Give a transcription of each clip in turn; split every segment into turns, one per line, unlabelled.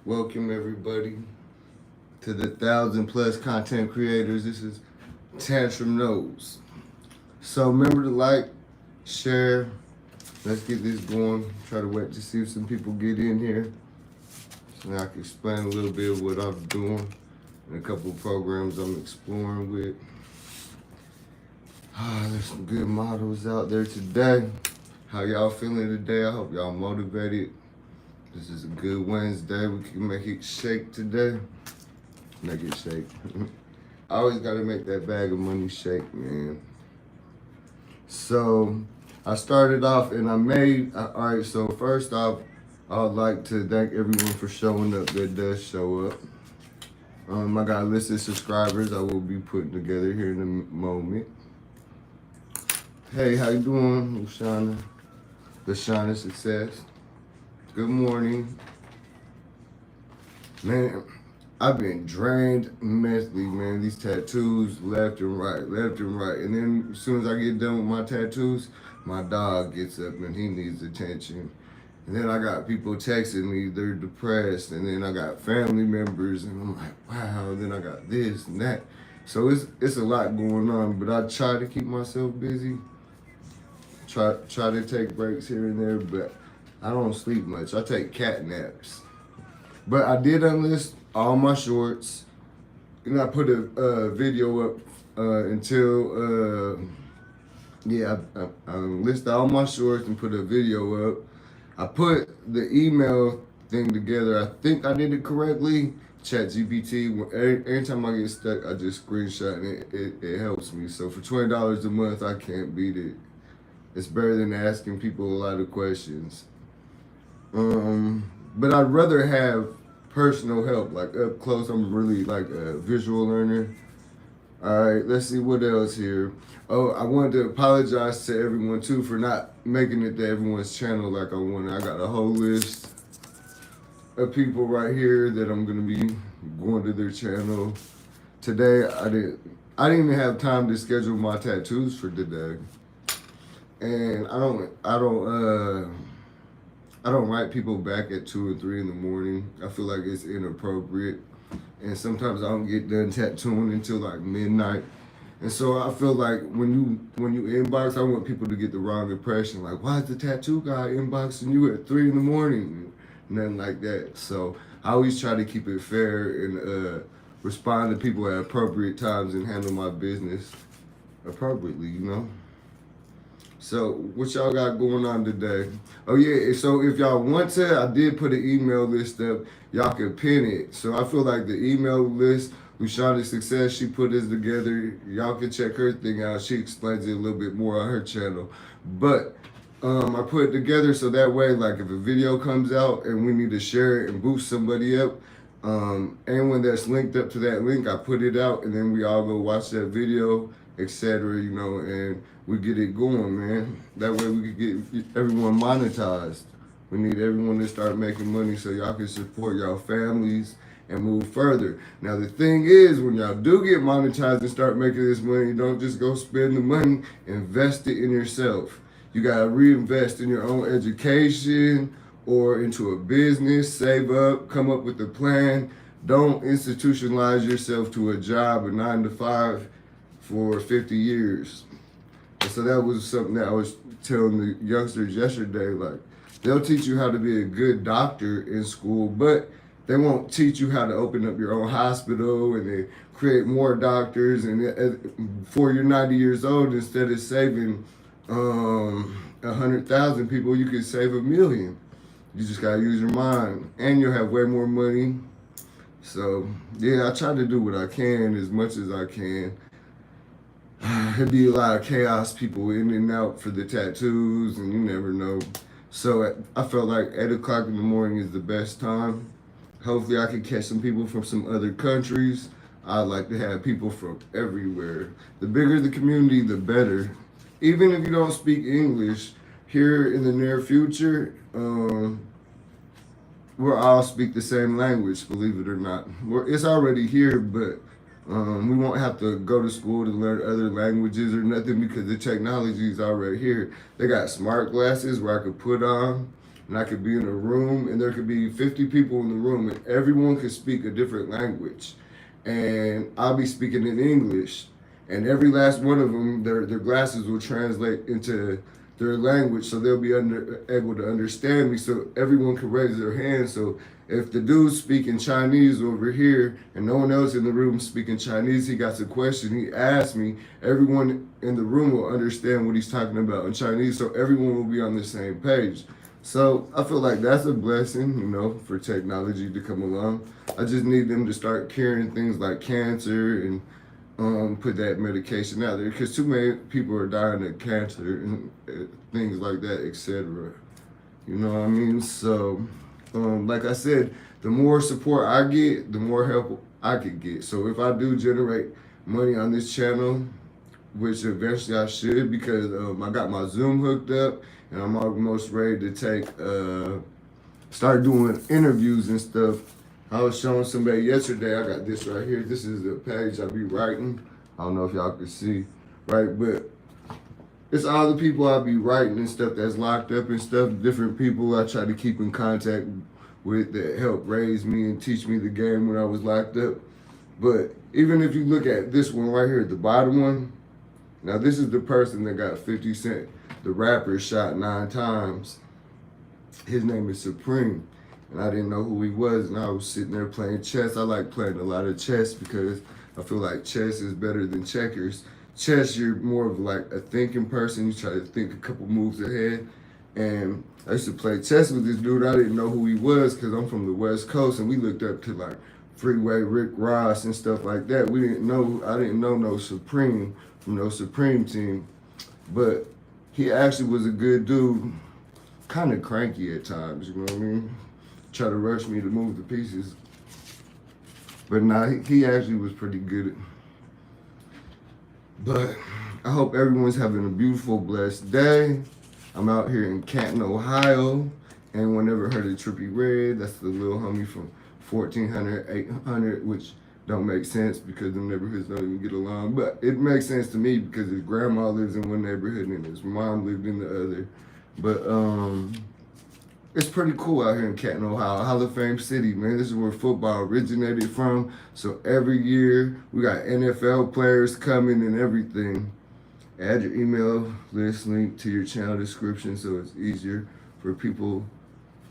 Welcome everybody to the 1,000+ content creators. This is Tantrum-Knows. So remember to like, share. Let's get this going. Try to wait to see if some people get in here. So I can explain a little bit of what I'm doing and a couple of programs I'm exploring with. There's some good models out there today. How y'all feeling today? I hope y'all motivated. This is a good Wednesday. We can make it shake today. Make it shake. I always gotta make that bag of money shake, man. So I started off and all right, so first off, I would like to thank everyone for showing up that does show up. I got a list of subscribers I will be putting together here in a moment. Hey, how you doing, Lushana? Lushana Success. Good morning. Man, I've been drained mentally, man. These tattoos left and right. And then as soon as I get done with my tattoos, my dog gets up and he needs attention. And then I got people texting me, they're depressed. And then I got family members and I'm like, wow. And then I got this and that. So it's a lot going on, but I try to keep myself busy. Try to take breaks here and there, but I don't sleep much. I take cat naps. But I did unlist all my shorts. And I put a video up until, I listed all my shorts and put a video up. I put the email thing together. I think I did it correctly. ChatGPT, every time I get stuck, I just screenshot and it helps me. So for $20 a month, I can't beat it. It's better than asking people a lot of questions. But I'd rather have personal help, like up close. I'm really like a visual learner. All right, let's see what else here. Oh, I wanted to apologize to everyone too for not making it to everyone's channel like I wanted. I got a whole list of people right here that I'm gonna be going to their channel. Today, I didn't even have time to schedule my tattoos for today. And I don't write people back at 2 or 3 in the morning. I feel like it's inappropriate. And sometimes I don't get done tattooing until like midnight. And so I feel like when you inbox, I want people to get the wrong impression. Like, why is the tattoo guy inboxing you at 3 in the morning? Nothing like that. So I always try to keep it fair and respond to people at appropriate times and handle my business appropriately, you know? So what y'all got going on today? Oh yeah, so if y'all want to, I did put an email list up. Y'all can pin it. So I feel like the email list, Lushana Success, she put this together. Y'all can check her thing out. She explains it a little bit more on her channel. But I put it together so that way, like if a video comes out and we need to share it and boost somebody up, anyone that's linked up to that link, I put it out and then we all go watch that video, etc., you know, and we get it going, man. That way we can get everyone monetized. We need everyone to start making money so y'all can support y'all families and move further. Now the thing is, when y'all do get monetized and start making this money, don't just go spend the money, invest it in yourself. You gotta reinvest in your own education or into a business, save up, come up with a plan. Don't institutionalize yourself to a job, a 9 to 5 for 50 years. And so that was something that I was telling the youngsters yesterday, like, they'll teach you how to be a good doctor in school, but they won't teach you how to open up your own hospital and they create more doctors. And before you're 90 years old, instead of saving 100,000 people, you could save 1 million. You just gotta use your mind and you'll have way more money. So yeah, I try to do what I can as much as I can. It'd be a lot of chaos, people in and out for the tattoos, and you never know. So I felt like 8 o'clock in the morning is the best time. Hopefully I can catch some people from some other countries. I like to have people from everywhere. The bigger the community, the better. Even if you don't speak English, here in the near future, we'll all speak the same language, believe it or not. It's already here, but we won't have to go to school to learn other languages or nothing because the technology is already here. They got smart glasses where I could put on and I could be in a room and there could be 50 people in the room and everyone could speak a different language. And I'll be speaking in English, and every last one of them, their glasses will translate into their language, so they'll be able to understand me. So everyone can raise their hand. So if the dude's speaking Chinese over here and no one else in the room speaking Chinese, he got a question, he asked me, everyone in the room will understand what he's talking about in Chinese, so everyone will be on the same page. So I feel like that's a blessing, you know, for technology to come along. I just need them to start curing things like cancer and put that medication out there, because too many people are dying of cancer and things like that, etc. You know what I mean? So, like I said, the more support I get, the more help I could get. So if I do generate money on this channel, which eventually I should, because I got my Zoom hooked up and I'm almost ready to start doing interviews and stuff. I was showing somebody yesterday, I got this right here. This is the page I be writing. I don't know if y'all can see, right? But it's all the people I be writing and stuff that's locked up and stuff, different people I try to keep in contact with that helped raise me and teach me the game when I was locked up. But even if you look at this one right here, the bottom one, now this is the person that got 50 Cent, the rapper, shot 9 times. His name is Supreme. And I didn't know who he was, and I was sitting there playing chess. I like playing a lot of chess because I feel like chess is better than checkers. Chess, you're more of like a thinking person. You try to think a couple moves ahead. And I used to play chess with this dude. I didn't know who he was because I'm from the West Coast, and we looked up to like Freeway Rick Ross and stuff like that. I didn't know no Supreme from no Supreme team. But he actually was a good dude, kind of cranky at times, you know what I mean? Try to rush me to move the pieces. But nah, he actually was pretty good. But I hope everyone's having a beautiful, blessed day. I'm out here in Canton, Ohio. Anyone ever heard of Trippie Redd? That's the little homie from 1400, 800, which don't make sense because the neighborhoods don't even get along. But it makes sense to me because his grandma lives in one neighborhood and his mom lived in the other. But it's pretty cool out here in Canton, Ohio, Hall of Fame City, man. This is where football originated from. So every year we got NFL players coming and everything. Add your email list link to your channel description so it's easier for people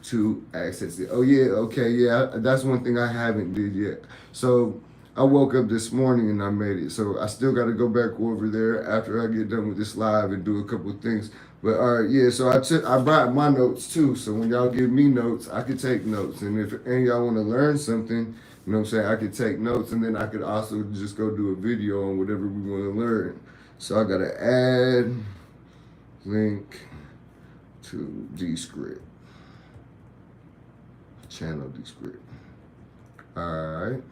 to access it. Oh yeah, okay, yeah, that's one thing I haven't did yet. So I woke up this morning and I made it. So I still got to go back over there after I get done with this live and do a couple of things. But all right, yeah, so I brought my notes too. So when y'all give me notes, I could take notes. And if any of y'all want to learn something, you know what I'm saying, I could take notes, and then I could also just go do a video on whatever we want to learn. So I got to add link to Descript, channel Descript. All right.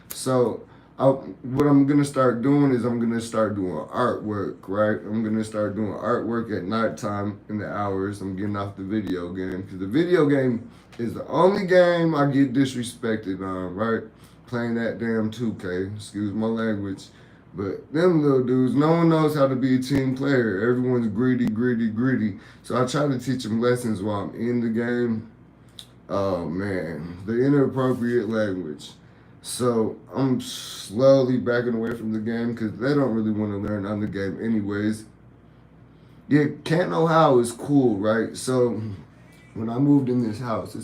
So what I'm going to start doing is I'm going to start doing artwork, right? I'm going to start doing artwork at nighttime in the hours. I'm getting off the video game because the video game is the only game I get disrespected on, right? Playing that damn 2K, excuse my language. But them little dudes, no one knows how to be a team player. Everyone's greedy. So I try to teach them lessons while I'm in the game. Oh man, the inappropriate language. So I'm slowly backing away from the game because they don't really want to learn on the game anyways. Yeah, Canton, Ohio is cool, right? So when I moved in this house,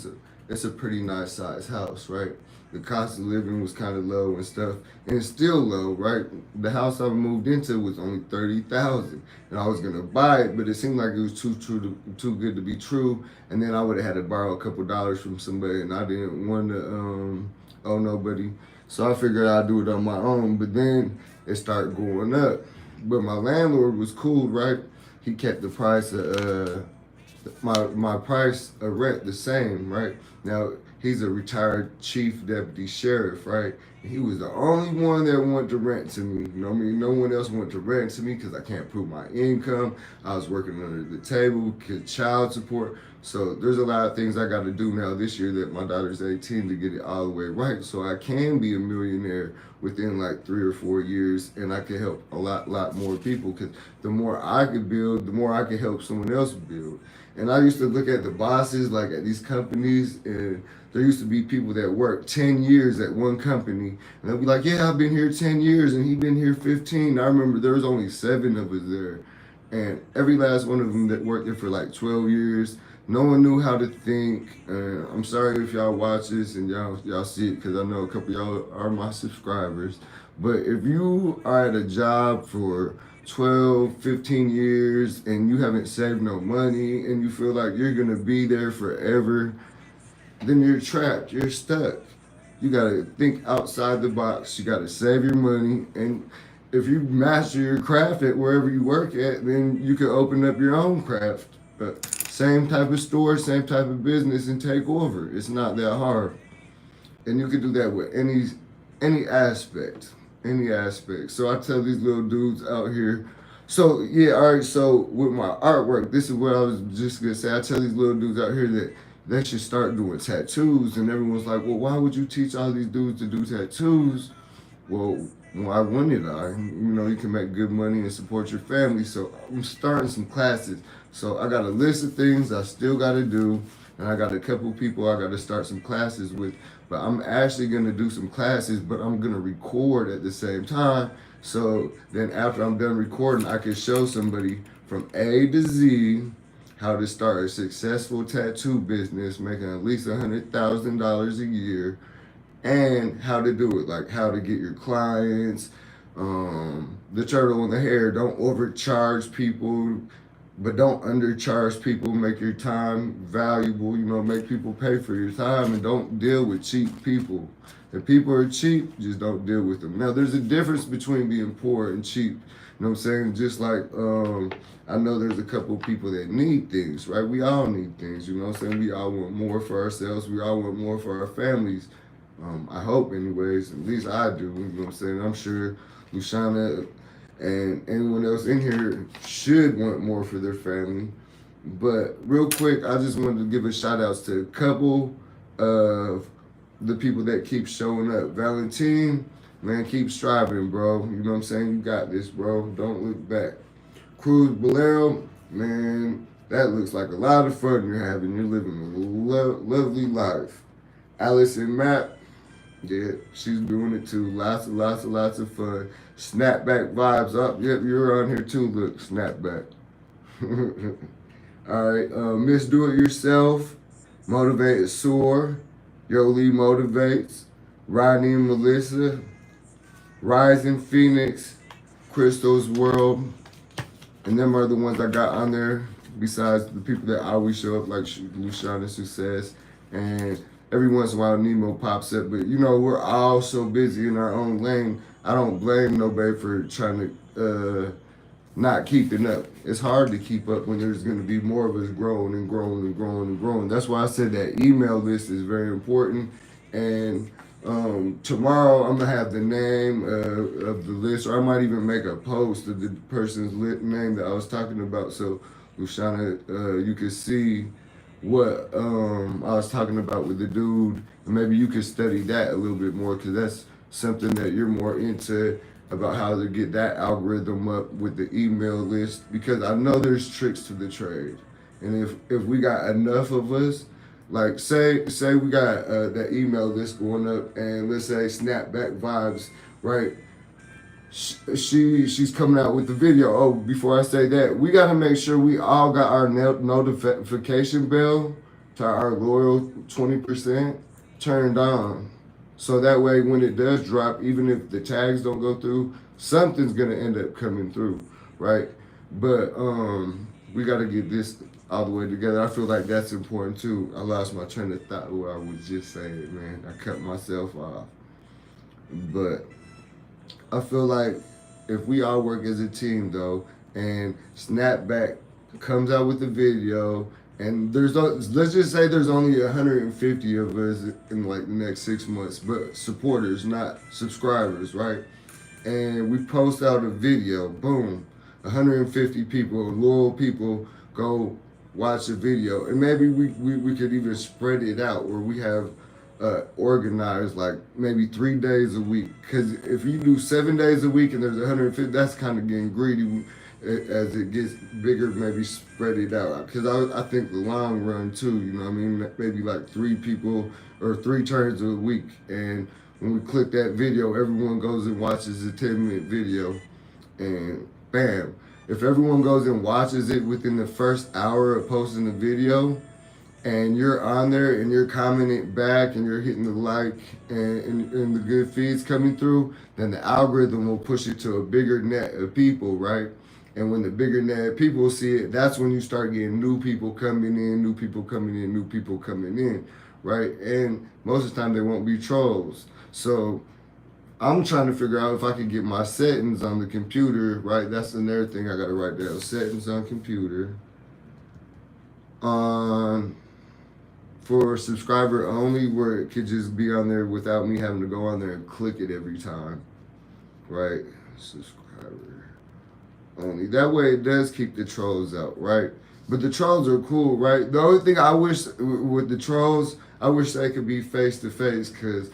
it's a pretty nice size house, right? The cost of living was kind of low and stuff, and it's still low, right? The house I moved into was only $30,000, and I was gonna buy it, but it seemed like it was too good to be true, and then I would have had to borrow a couple dollars from somebody, and I didn't want to owe nobody, so I figured I'd do it on my own. But then it started going up. But my landlord was cool, right? He kept the price of my price of rent the same, right? Now, he's a retired chief deputy sheriff, right? And he was the only one that wanted to rent to me. You know what I mean? No one else wanted to rent to me because I can't prove my income. I was working under the table, child support, So there's a lot of things I got to do now this year that my daughter's 18 to get it all the way right. So I can be a millionaire within like 3 or 4 years, and I can help a lot more people. Because the more I could build, the more I could help someone else build. And I used to look at the bosses like at these companies, and there used to be people that worked 10 years at one company, and they'll be like, "Yeah, I've been here 10 years, and he been here 15." I remember there was only 7 of us there, and every last one of them that worked there for like 12 years. No one knew how to think. I'm sorry if y'all watch this and y'all see it, because I know a couple of y'all are my subscribers. But if you are at a job for 12, 15 years and you haven't saved no money and you feel like you're gonna be there forever, then you're trapped. You're stuck. You gotta think outside the box. You gotta save your money, and if you master your craft at wherever you work at, then you can open up your own craft. Same type of store, same type of business, and take over. It's not that hard, and you can do that with any aspect, any aspect. So I tell these little dudes out here. So yeah, all right. So with my artwork, this is what I was just gonna say. I tell these little dudes out here that they should start doing tattoos, and everyone's like, "Well, why would you teach all these dudes to do tattoos?" Well, why wouldn't I? You can make good money and support your family. So I'm starting some classes. So I got a list of things I still got to do, and I got a couple people I got to start some classes with. But I'm actually going to do some classes, but I'm going to record at the same time. So then after I'm done recording, I can show somebody from A to Z how to start a successful tattoo business, making at least $100,000 a year, and how to do it, like how to get your clients. The turtle in the hair, don't overcharge people, but don't undercharge people. Make your time valuable, make people pay for your time, and don't deal with cheap people. If people are cheap, just don't deal with them. Now, there's a difference between being poor and cheap. You know what I'm saying? Just like I know there's a couple people that need things, right? We all need things, you know what I'm saying? We all want more for ourselves. We all want more for our families. I hope anyways, at least I do, you know what I'm saying? I'm sure Luciana and anyone else in here should want more for their family. But real quick, I just wanted to give a shout outs to a couple of the people that keep showing up. Valentine, man, keep striving, bro. You know what I'm saying? You got this, bro. Don't look back. Cruz Bolero, man, that looks like a lot of fun you're having. You're living a lovely life. Allison Mapp, yeah, she's doing it too. Lots of fun. Snapback vibes up. Yep, you're on here too. Look, snapback. All right, Miss Do It Yourself, Motivated Soar, Yoli Motivates, Rodney and Melissa, Rising Phoenix, Crystal's World, and them are the ones I got on there. Besides the people that always show up, like Luciana Success, and every once in a while Nemo pops up. But we're all so busy in our own lane. I don't blame nobody for trying to not keeping up. It's hard to keep up when there's going to be more of us growing and growing and growing and growing. That's why I said that email list is very important. And tomorrow I'm going to have the name of the list, or I might even make a post of the person's name that I was talking about. So, Luciana, you can see what I was talking about with the dude, and maybe you could study that a little bit more, because that's something that you're more into, about how to get that algorithm up with the email list, because I know there's tricks to the trade. And if we got enough of us, like say we got that email list going up, and let's say Snapback Vibes, right? She's coming out with the video. Oh, before I say that, we got to make sure we all got our notification bell to our loyal 20% turned on. So that way when it does drop, even if the tags don't go through, something's going to end up coming through, right? But we got to get this all the way together. I feel like that's important too. I lost my train of thought what I was just saying, man. I cut myself off. But I feel like if we all work as a team though, and Snapback comes out with the video, and let's just say there's only 150 of us in like the next 6 months, but supporters, not subscribers, right? And we post out a video, boom, 150 people, loyal people go watch a video, and maybe we could even spread it out where we have organized like maybe 3 days a week. Because if you do 7 days a week and there's 150, that's kind of getting greedy. As it gets bigger, maybe spread it out. Because I think the long run too, you know what I mean? Maybe like 3 people or 3 turns a week. And when we click that video, everyone goes and watches a 10-minute video. And bam. If everyone goes and watches it within the first hour of posting the video, and you're on there and you're commenting back and you're hitting the like and the good feeds coming through, then the algorithm will push it to a bigger net of people, right? And when the bigger net of people see it, that's when you start getting new people coming in, new people coming in, new people coming in, right? And most of the time they won't be trolls. So I'm trying to figure out if I can get my settings on the computer, right? That's another thing I gotta write down. Settings on computer. On for subscriber only, where it could just be on there without me having to go on there and click it every time, right? Subscriber only. That way it does keep the trolls out, right? But the trolls are cool, right? The only thing I wish with the trolls, I wish they could be face to face, cause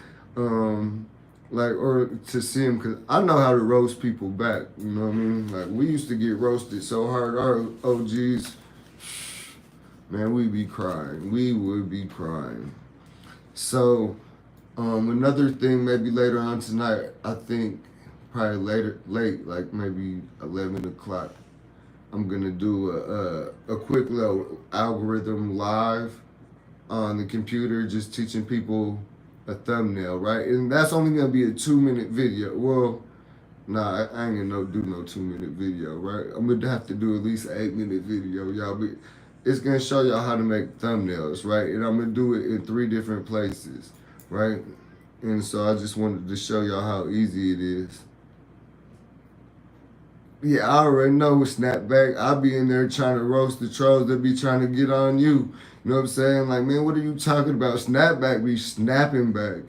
like, or to see them, cause I know how to roast people back. You know what I mean? Like, we used to get roasted so hard. Our OGs. Man, we'd be crying. We would be crying. So, another thing, maybe later on tonight, I think probably late, like maybe 11 o'clock, I'm gonna do a quick little algorithm live on the computer, just teaching people a thumbnail, right? And that's only gonna be a 2-minute video. Well, nah, I ain't gonna do no 2-minute video, right? I'm gonna have to do at least an 8-minute video, y'all. It's gonna show y'all how to make thumbnails, right? And I'm gonna do it in 3 different places, right? And so I just wanted to show y'all how easy it is. Yeah, I already know Snapback. I'll be in there trying to roast the trolls that be trying to get on you. You know what I'm saying? Like, man, what are you talking about? Snapback be snapping back.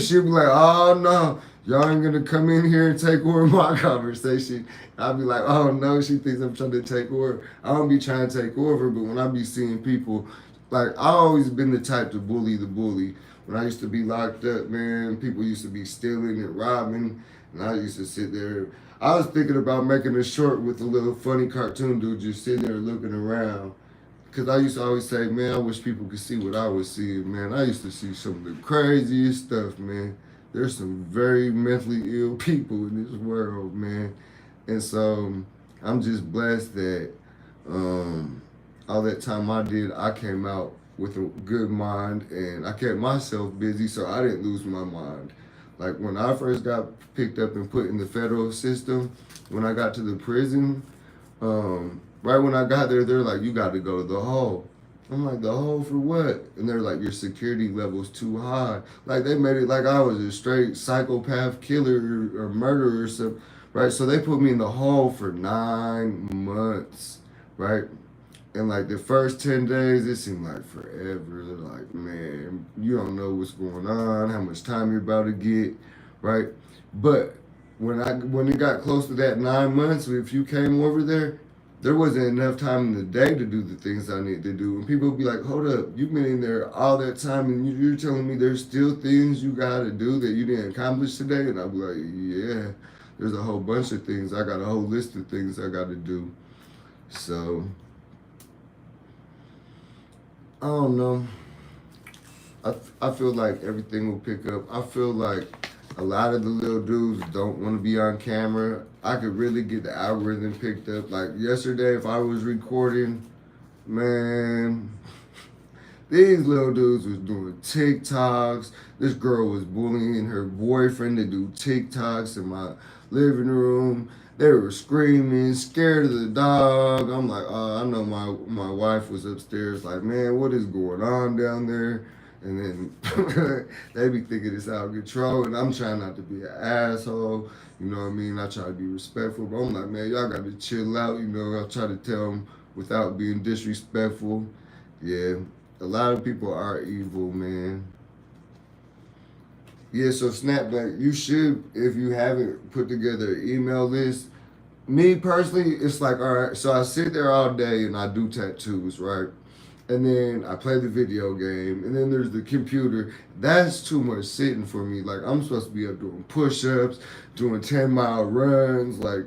She'll be like, oh no, y'all ain't gonna come in here and take over my conversation. I'll be like, oh no, she thinks I'm trying to take over. I don't be trying to take over, but when I be seeing people, like, I always been the type to bully the bully. When I used to be locked up, man, people used to be stealing and robbing, and I used to sit there. I was thinking about making a short with a little funny cartoon dude just sitting there looking around. Because I used to always say, man, I wish people could see what I was seeing, man. I used to see some of the craziest stuff, man. There's some very mentally ill people in this world, man. And so I'm just blessed that all that time I did, I came out with a good mind and I kept myself busy so I didn't lose my mind. Like when I first got picked up and put in the federal system, when I got to the prison, right when I got there, they're like, you got to go to the hole. I'm like, the hole for what? And they're like, your security level's too high. Like they made it like I was a straight psychopath killer or murderer or something, right? So they put me in the hole for 9 months, right? And like the first 10 days, it seemed like forever. They're like, man, you don't know what's going on, how much time you're about to get, right? But when it got close to that 9 months, if you came over there wasn't enough time in the day to do the things I need to do. And people would be like, hold up, you've been in there all that time and you're telling me there's still things you gotta do that you didn't accomplish today? And I'd be like, yeah, there's a whole bunch of things. I got a whole list of things I gotta do. So, I don't know. I feel like everything will pick up. I feel like a lot of the little dudes don't want to be on camera. I could really get the algorithm picked up. Like yesterday, if I was recording, man, these little dudes was doing TikToks. This girl was bullying her boyfriend to do TikToks in my living room. They were screaming, scared of the dog. I'm like, I know my wife was upstairs like, man, what is going on down there? And then they be thinking it's out of control, and I'm trying not to be an asshole. You know what I mean? I try to be respectful, but I'm like, man, y'all got to chill out. You know, I try to tell them without being disrespectful. Yeah, a lot of people are evil, man. Yeah, so Snapback, you should, if you haven't put together an email list, Me personally, it's like, all right, so I sit there all day and I do tattoos, right? And then I play the video game, and then there's the computer. That's too much sitting for me. Like, I'm supposed to be up doing push-ups, doing 10-mile runs, like,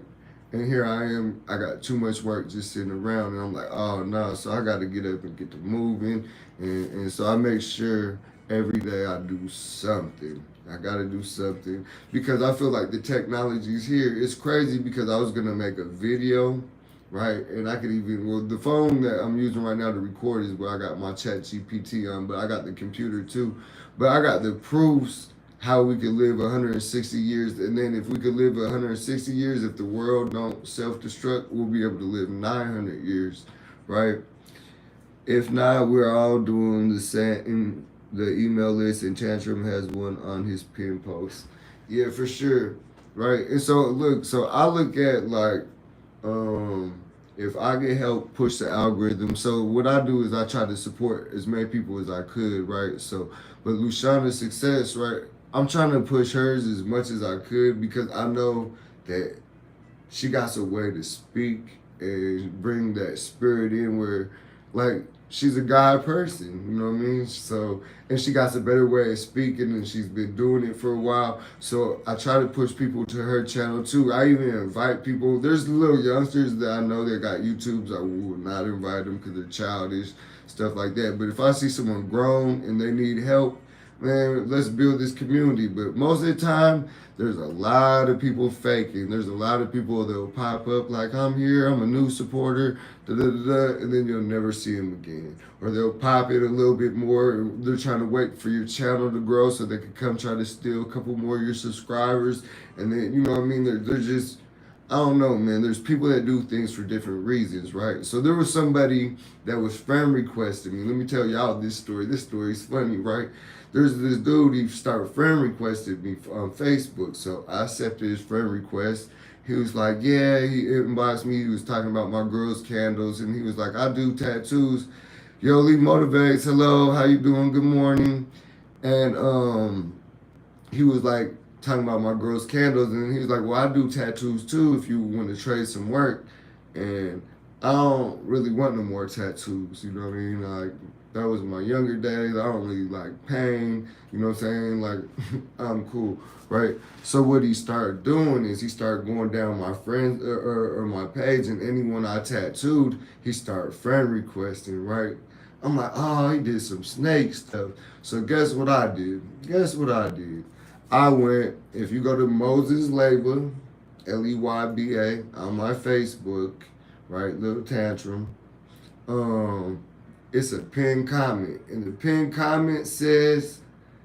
and here I am. I got too much work just sitting around, and I'm like, oh no. So I got to get up and get to moving, and so I make sure every day I do something. I got to do something because I feel like the technology's here. It's crazy because I was gonna make a video, right? And I could even, well, the phone that I'm using right now to record is where I got my chat GPT on, but I got the computer too. But I got the proofs how we could live 160 years. And then if we could live 160 years, if the world don't self-destruct, we'll be able to live 900 years, right? If not, we're all doing the same. The email list, and Tantrum has one on his pin post. Yeah, for sure, right? And so look, so I look at like, um, if I get help push the algorithm. So what I do is I try to support as many people as I could, right? So, but Luciana's success, right? I'm trying to push hers as much as I could because I know that she got a way to speak and bring that spirit in where, like, she's a God person, you know what I mean? So, and she got a better way of speaking and she's been doing it for a while. So I try to push people to her channel too. I even invite people. There's little youngsters that I know that got YouTubes. I will not invite them because they're childish, stuff like that. But if I see someone grown and they need help, man, let's build this community. But most of the time, there's a lot of people faking. There's a lot of people that will pop up like, I'm here, I'm a new supporter, da da da da, and then you'll never see them again. Or they'll pop it a little bit more. They're trying to wait for your channel to grow so they can come try to steal a couple more of your subscribers. And then, you know what I mean? They're just, I don't know, man. There's people that do things for different reasons, right? So there was somebody that was friend requesting me. Let me tell y'all this story. This story's funny, right? There's this dude, he started friend requested me on Facebook. So I accepted his friend request. He was like, yeah, he inboxed me. He was talking about my girl's candles. And he was like, I do tattoos. Yo, Lee motivates. Hello, how you doing? Good morning. And he was like talking about my girl's candles. And he was like, well, I do tattoos too if you want to trade some work. And I don't really want no more tattoos. You know what I mean? Like, that was my younger days. I don't really like pain. You know what I'm saying? Like, I'm cool, right? So what he started doing is he started going down my friends or my page, and anyone I tattooed, he started friend requesting, right? I'm like, oh, he did some snake stuff. So guess what I did? Guess what I did? I went, if you go to Moses Labor, Leyba, on my Facebook, right, little tantrum, it's a pinned comment. And the pinned comment says,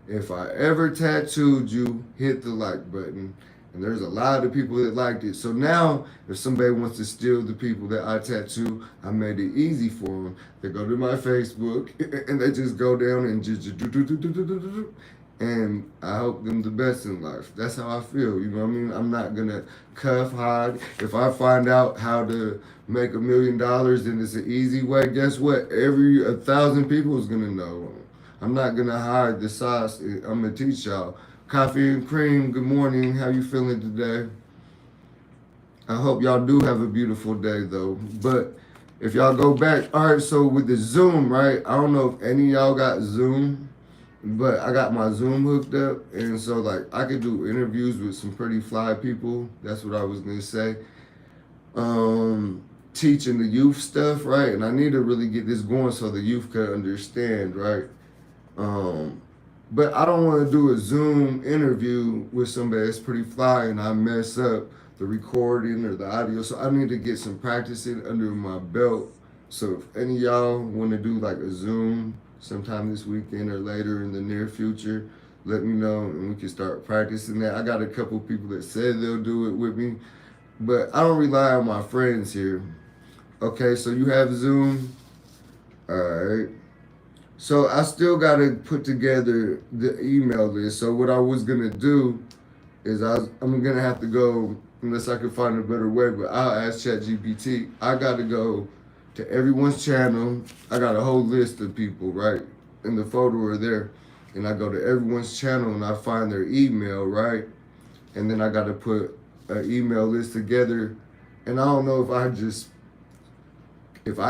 if I ever tattooed you, hit the like button. And there's a lot of people that liked it. So now, if somebody wants to steal the people that I tattoo, I made it easy for them. They go to my Facebook and they just go down and just do. And I hope them the best in life. That's how I feel. You know what I mean? I'm not gonna cuff, hide. If I find out how to make $1 million and it's an easy way, guess what? Every 1,000 people is gonna know. I'm not gonna hide the sauce. I'm gonna teach y'all. Coffee and cream. Good morning. How you feeling today? I hope y'all do have a beautiful day though. But if y'all go back, all right. So with the Zoom, right? I don't know if any of y'all got Zoom. But I got my Zoom hooked up, and so like I could do interviews with some pretty fly people. That's what I was gonna say. Teaching the youth stuff, right? And I need to really get this going so the youth can understand, right? But I don't want to do a Zoom interview with somebody that's pretty fly and I mess up the recording or the audio. So I need to get some practicing under my belt. So if any of y'all want to do like a Zoom sometime this weekend or later in the near future, let me know and we can start practicing that. I got a couple people that said they'll do it with me, but I don't rely on my friends here. Okay, so you have Zoom. All right. So I still got to put together the email list. So what I was going to do is I'm going to have to go, unless I can find a better way, but I'll ask ChatGPT. I got to go to everyone's channel. I got a whole list of people, right? And the photo are there. And I go to everyone's channel and I find their email, right? And then I got to put an email list together And I don't know if I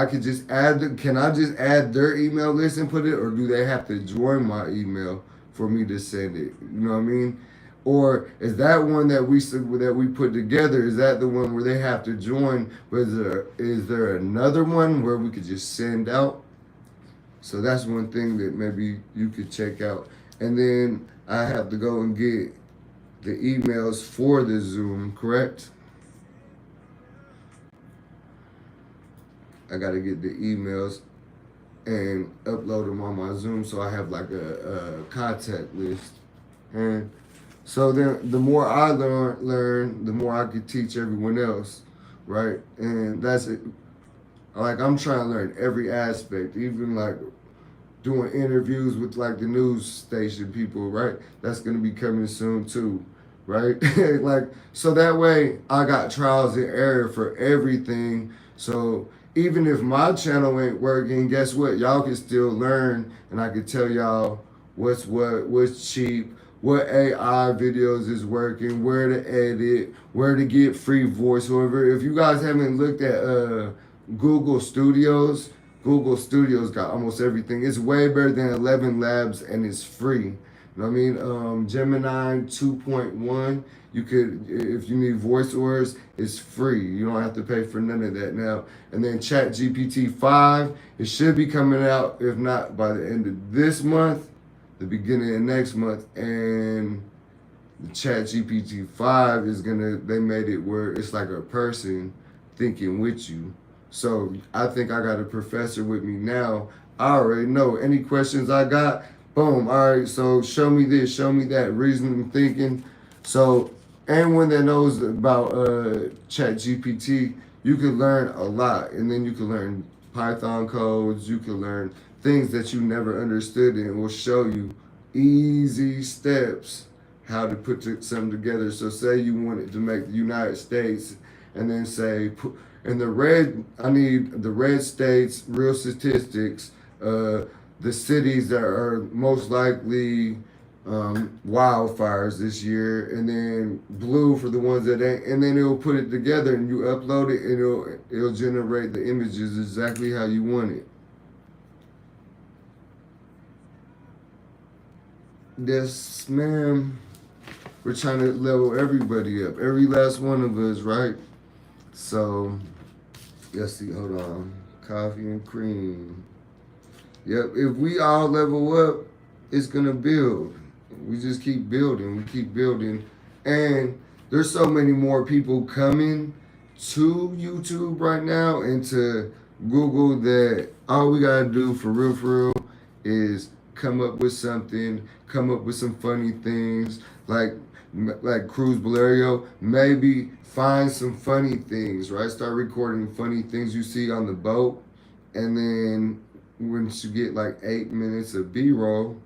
could just add can I just add their email list and put it, or do they have to join my email for me to send it? You know what I mean? Or is that one that we put together? Is that the one where they have to join? But is there another one where we could just send out? So that's one thing that maybe you could check out. And then I have to go and get the emails for the Zoom, correct? I got to get the emails and upload them on my Zoom so I have like a contact list. And so then the more I learn, the more I could teach everyone else, right? And that's it. Like I'm trying to learn every aspect, even like doing interviews with like the news station people, right? That's gonna be coming soon too, right? Like so that way I got trials and error for everything. So even if my channel ain't working, guess what? Y'all can still learn, and I can tell y'all what's cheap, what AI videos is working, where to edit, where to get free voiceover. If you guys haven't looked at Google Studios, Google Studios got almost everything. It's way better than 11 Labs, and it's free. You know what I mean? Gemini 2.1, you could, if you need voiceovers, it's free. You don't have to pay for none of that now. And then ChatGPT 5, it should be coming out, if not by the end of this month, the beginning of next month. And the ChatGPT 5 is they made it where it's like a person thinking with you. So I think I got a professor with me now. I already know any questions I got, boom, all right, so show me this, show me that, reasoning thinking. So anyone that knows about ChatGPT, you can learn a lot. And then you can learn Python codes, you can learn things that you never understood, and it will show you easy steps how to put something together. So say you wanted to make the United States, and then say, in the red, I need the red states, real statistics, the cities that are most likely wildfires this year, and then blue for the ones that ain't, and then it'll put it together and you upload it and it'll generate the images exactly how you want it. Yes, ma'am. We're trying to level everybody up, every last one of us, right? So, let's see, hold on. Coffee and cream. Yep, if we all level up, it's gonna build. We just keep building, we keep building. And there's so many more people coming to YouTube right now and to Google that all we gotta do for real is come up with something, come up with some funny things, like Cruz Valerio, maybe find some funny things, right? Start recording funny things you see on the boat, and then once you get like 8 minutes of B-roll,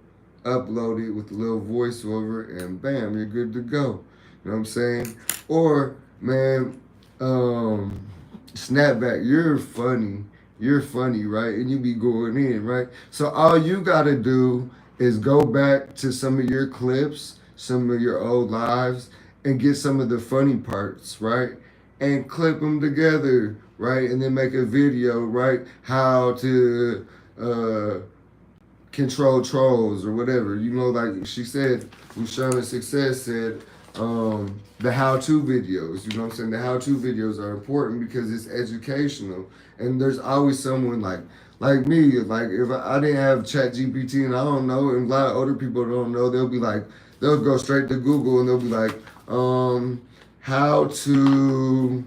upload it with a little voiceover, and bam, you're good to go. You know what I'm saying? Or, man, Snapback, you're funny, right? And you be going in, right? So all you gotta do is go back to some of your clips, some of your old lives, and get some of the funny parts, right? And clip them together, right? And then make a video, right? How to control trolls or whatever. You know, like she said, Lushana Success said, the how-to videos. You know what I'm saying? The how-to videos are important because it's educational. And there's always someone like me, like if I didn't have ChatGPT and I don't know, and a lot of older people don't know, they'll go straight to Google and they'll be like, how to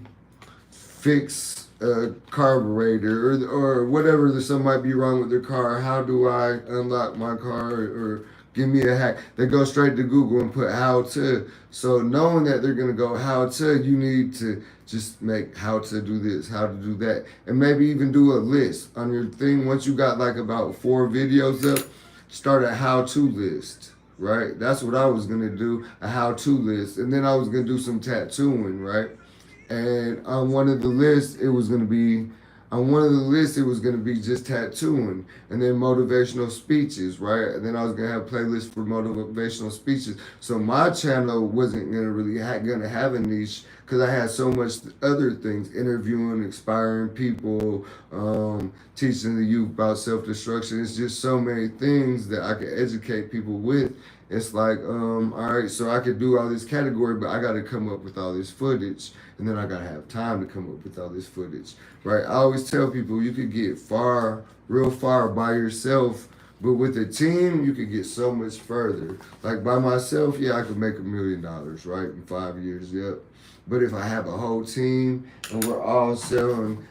fix a carburetor or whatever that something might be wrong with their car. How do I unlock my car, or give me a hack? They go straight to Google and put how to. So knowing that they're gonna go how to, you need to just make how to do this, how to do that, and maybe even do a list on your thing. Once you got like about 4 videos up, start a how-to list. Right? That's what I was gonna do, a how-to list. And then I was gonna do some tattooing, right? And on one of the lists, it was gonna be on one of the lists it was gonna be just tattooing, and then motivational speeches, right? And then I was gonna have playlists for motivational speeches. So my channel wasn't gonna really gonna have a niche because I had so much other things: interviewing, inspiring people, teaching the youth about self-destruction. It's just so many things that I could educate people with. It's like, all right, so I could do all this category, but I got to come up with all this footage, and then I got to have time to come up with all this footage, right? I always tell people you could get far, real far by yourself, but with a team, you could get so much further. Like by myself, yeah, I could make $1 million, right, in 5 years, yep. But if I have a whole team and we're all selling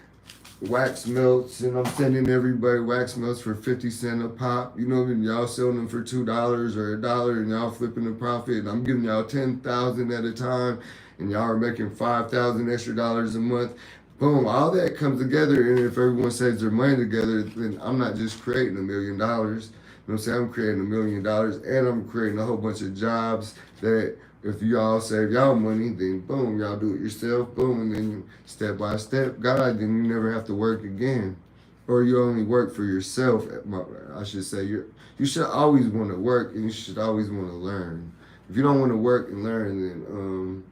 wax melts, and I'm sending everybody wax melts for 50 cents a pop. You know, and y'all selling them for $2 or $1, and y'all flipping a profit. And I'm giving y'all 10,000 at a time, and y'all are making 5,000 extra dollars a month. Boom, all that comes together, and if everyone saves their money together, then I'm not just creating $1 million. You know what I'm saying? I'm creating $1 million, and I'm creating a whole bunch of jobs that if y'all save y'all money, then boom, y'all do it yourself, boom, and then step by step, God, then you never have to work again. Or you only work for yourself. I should say, you should always want to work, and you should always want to learn. If you don't want to work and learn, then,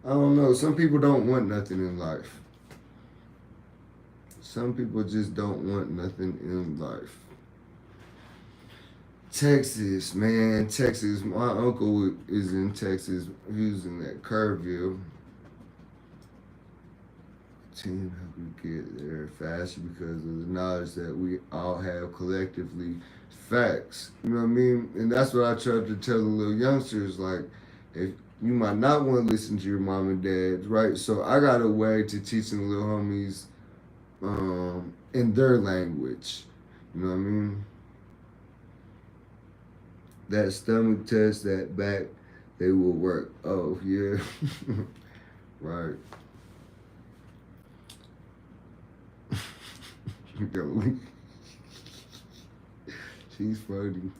I don't know, some people don't want nothing in life. Some people just don't want nothing in life. Texas, man, Texas. My uncle is in Texas. He was in that Kerrville. Team help you get there faster because of the knowledge that we all have collectively. Facts. You know what I mean? And that's what I try to tell the little youngsters. Like, if you might not want to listen to your mom and dad, right? So I got a way to teaching the little homies in their language. You know what I mean? That stomach test, that back, they will work. Oh, yeah. Right. She's funny.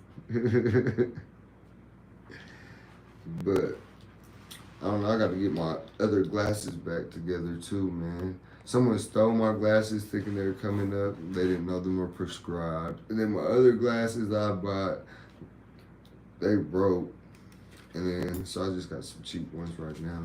But, I don't know, I got to get my other glasses back together too, man. Someone stole my glasses thinking they were coming up. They didn't know them were prescribed. And then my other glasses I bought, they broke, and then so I just got some cheap ones right now.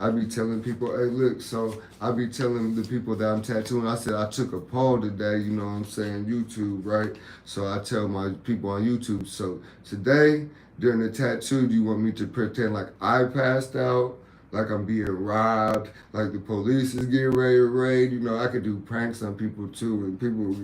I be telling people, hey, look, so I be telling the people that I'm tattooing, I said I took a poll today, you know what I'm saying, YouTube, right? So I tell my people on YouTube, so today, during the tattoo, do you want me to pretend like I passed out, like I'm being robbed, like the police is getting ready to raid? You know, I could do pranks on people too, and people,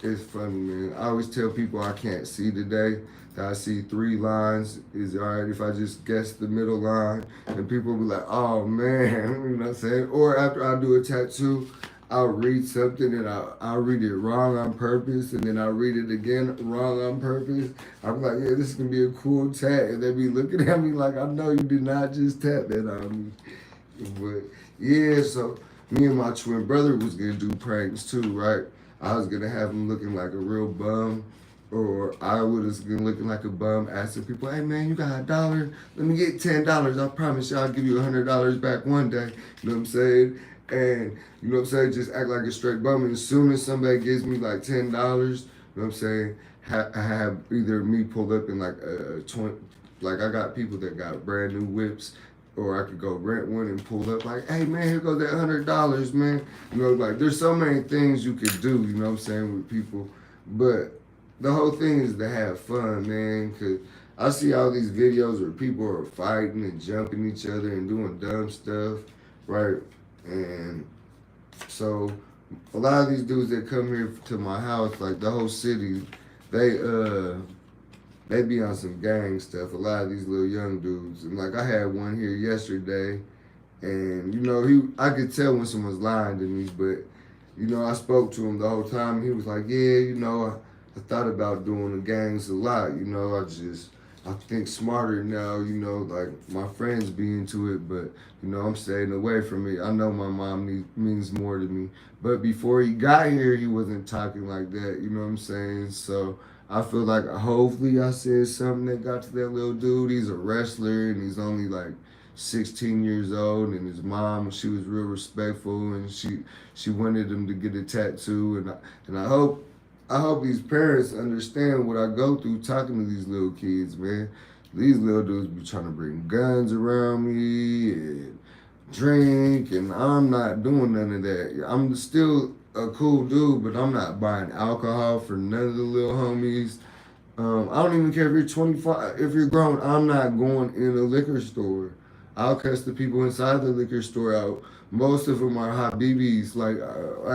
it's funny, man. I always tell people I can't see today. That I see 3 lines. Is it all right if I just guess the middle line? And people will be like, oh, man. You know what I'm saying? Or after I do a tattoo, I'll read something and I'll read it wrong on purpose. And then I'll read it again wrong on purpose. I'm like, yeah, this is going to be a cool tat. And they be looking at me like, I know you did not just tat that on me. But, yeah, so me and my twin brother was going to do pranks too, right? I was gonna have him looking like a real bum, or I was gonna looking like a bum, asking people, "Hey man, you got $1? Let me get $10. I promise you, I'll give you $100 back one day." You know what I'm saying? And you know what I'm saying? Just act like a straight bum. And as soon as somebody gives me like $10, you know what I'm saying? I have either me pull up in like a 20, like I got people that got brand new whips. Or I could go rent one and pull up like, hey man, here goes that $100, man. You know, like there's so many things you could do, you know what I'm saying, with people. But the whole thing is to have fun, man. Cause I see all these videos where people are fighting and jumping each other and doing dumb stuff, right? And so a lot of these dudes that come here to my house, like the whole city, they be on some gang stuff, a lot of these little young dudes. And like I had one here yesterday, and you know, I could tell when someone's lying to me, but you know, I spoke to him the whole time. He was like, yeah, you know, I thought about doing the gangs a lot, you know, I think smarter now, you know, like my friends be into it, but you know, I'm staying away from it. I know my mom means more to me, but before he got here, he wasn't talking like that, you know what I'm saying? So I feel like hopefully I said something that got to that little dude. He's a wrestler and he's only like 16 years old, and his mom, she was real respectful, and she wanted him to get a tattoo, and I hope these parents understand what I go through talking to these little kids, man. These little dudes be trying to bring guns around me and drink, and I'm not doing none of that. I'm still a cool dude, but I'm not buying alcohol for none of the little homies. I don't even care if you're 25, if you're grown. I'm not going in a liquor store. I'll cuss the people inside the liquor store out. Most of them are Habibis, like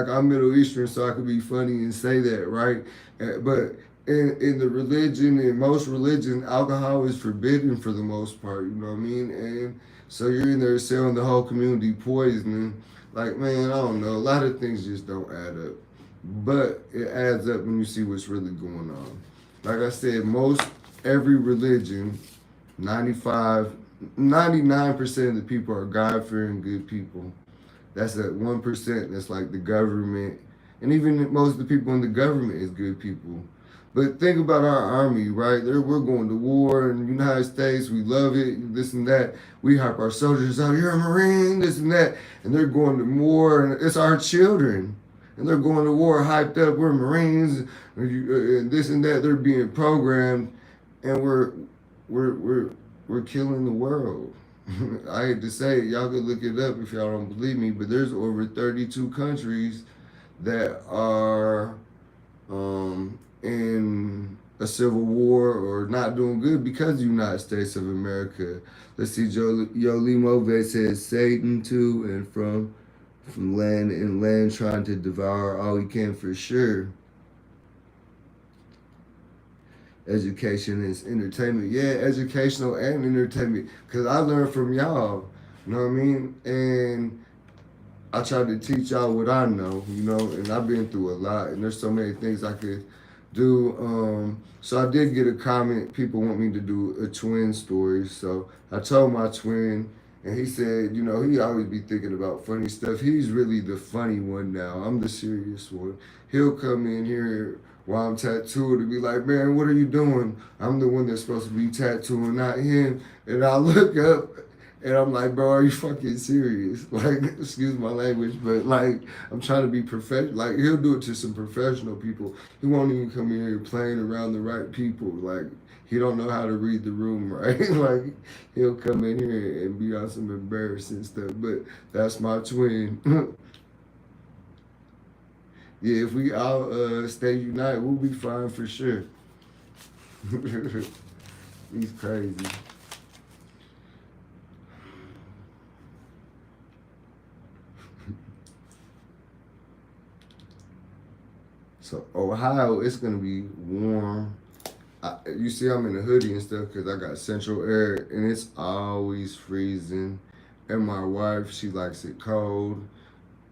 I'm Middle Eastern, so I could be funny and say that, right? But in the religion, in most religions, alcohol is forbidden for the most part. You know what I mean? And so you're in there selling the whole community poisoning. Like, man, I don't know. A lot of things just don't add up, but it adds up when you see what's really going on. Like I said, most every religion, 95, 99% of the people are God-fearing good people. That's that 1% that's like the government. And even most of the people in the government is good people. But think about our army, right? We're going to war in the United States. We love it, this and that. We hype our soldiers out. You're a Marine, this and that. And they're going to war, and it's our children. And they're going to war hyped up. We're Marines, and this and that. They're being programmed, and we're killing the world. I hate to say it, y'all can look it up if y'all don't believe me, but there's over 32 countries that are in a civil war or not doing good because of the United States of America. Let's see, Yolimo says Satan too, and from land and land trying to devour all he can for sure. Education is entertainment. Yeah, educational and entertainment. Because I learned from y'all. You know what I mean? And I try to teach y'all what I know, you know, and I've been through a lot. And there's so many things I could do. So I did get a comment. People want me to do a twin story. So I told my twin, and he said, you know, he always be thinking about funny stuff. He's really the funny one now. I'm the serious one. He'll come in here while I'm tattooed and be like, man, what are you doing? I'm the one that's supposed to be tattooing, not him. And I look up and I'm like, bro, are you fucking serious? Like, excuse my language, but like, I'm trying to be professional. Like, he'll do it to some professional people. He won't even come in here playing around the right people. Like, he don't know how to read the room, right? Like, he'll come in here and be on some embarrassing stuff. But that's my twin. Yeah, if we all stay united, we'll be fine for sure. He's crazy. So Ohio, it's gonna be warm. You see, I'm in a hoodie and stuff because I got central air, and it's always freezing. And my wife, she likes it cold.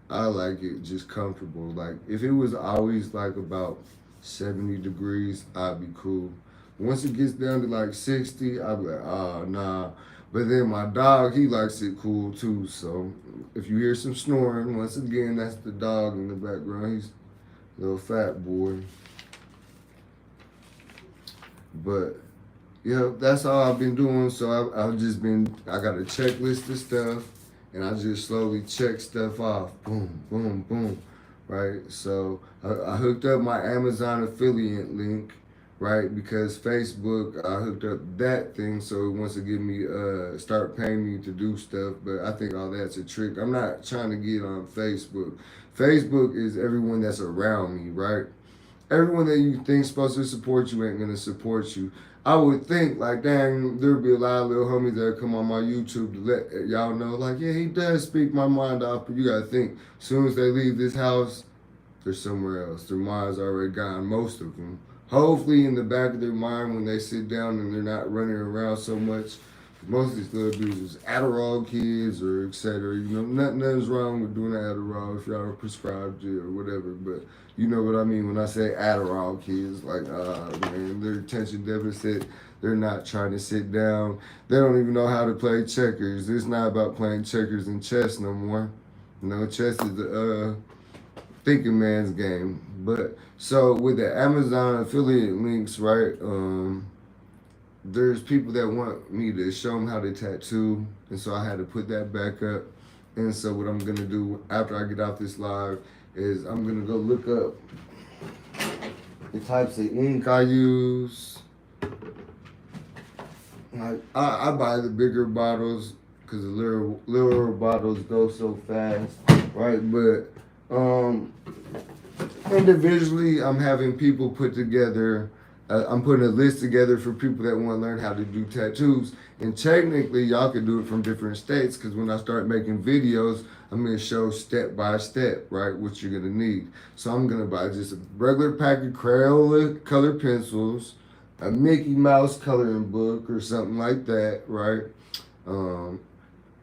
I like it just comfortable. Like, if it was always like about 70 degrees, I'd be cool. Once it gets down to like 60, I'd be like, oh, nah. But then my dog, he likes it cool too. So if you hear some snoring, once again, that's the dog in the background. He's a little fat boy. But yeah, that's all I've been doing. So I've just been, I got a checklist of stuff, and I just slowly check stuff off. Boom, boom, boom. Right? So I hooked up my Amazon affiliate link, right? Because Facebook, I hooked up that thing so it wants to give me, start paying me to do stuff. But I think all that's a trick. I'm not trying to get on Facebook. Facebook is everyone that's around me, right? Everyone that you think's supposed to support you ain't gonna support you. I would think, like, dang, there'd be a lot of little homies that come on my YouTube to let y'all know, like, yeah, he does speak my mind off, but you gotta think, as soon as they leave this house, they're somewhere else. Their mind's already gone, most of them. Hopefully in the back of their mind when they sit down and they're not running around so much. Most of these little dudes is Adderall kids or etc. You know, nothing's wrong with doing Adderall if y'all are prescribed it or whatever, but you know what I mean when I say Adderall kids, like, man, their attention deficit, they're not trying to sit down. They don't even know how to play checkers. It's not about playing checkers and chess no more. You know, chess is the thinking man's game. But so with the Amazon affiliate links, right, there's people that want me to show them how to tattoo, and so I had to put that back up. And so what I'm gonna do after I get off this live is I'm gonna go look up the types of ink I use. I buy the bigger bottles because the little bottles go so fast, right? But individually, I'm having people put together. I'm putting a list together for people that want to learn how to do tattoos. And technically, y'all can do it from different states because when I start making videos, I'm going to show step by step, right, what you're going to need. So I'm going to buy just a regular pack of Crayola color pencils, a Mickey Mouse coloring book or something like that, right?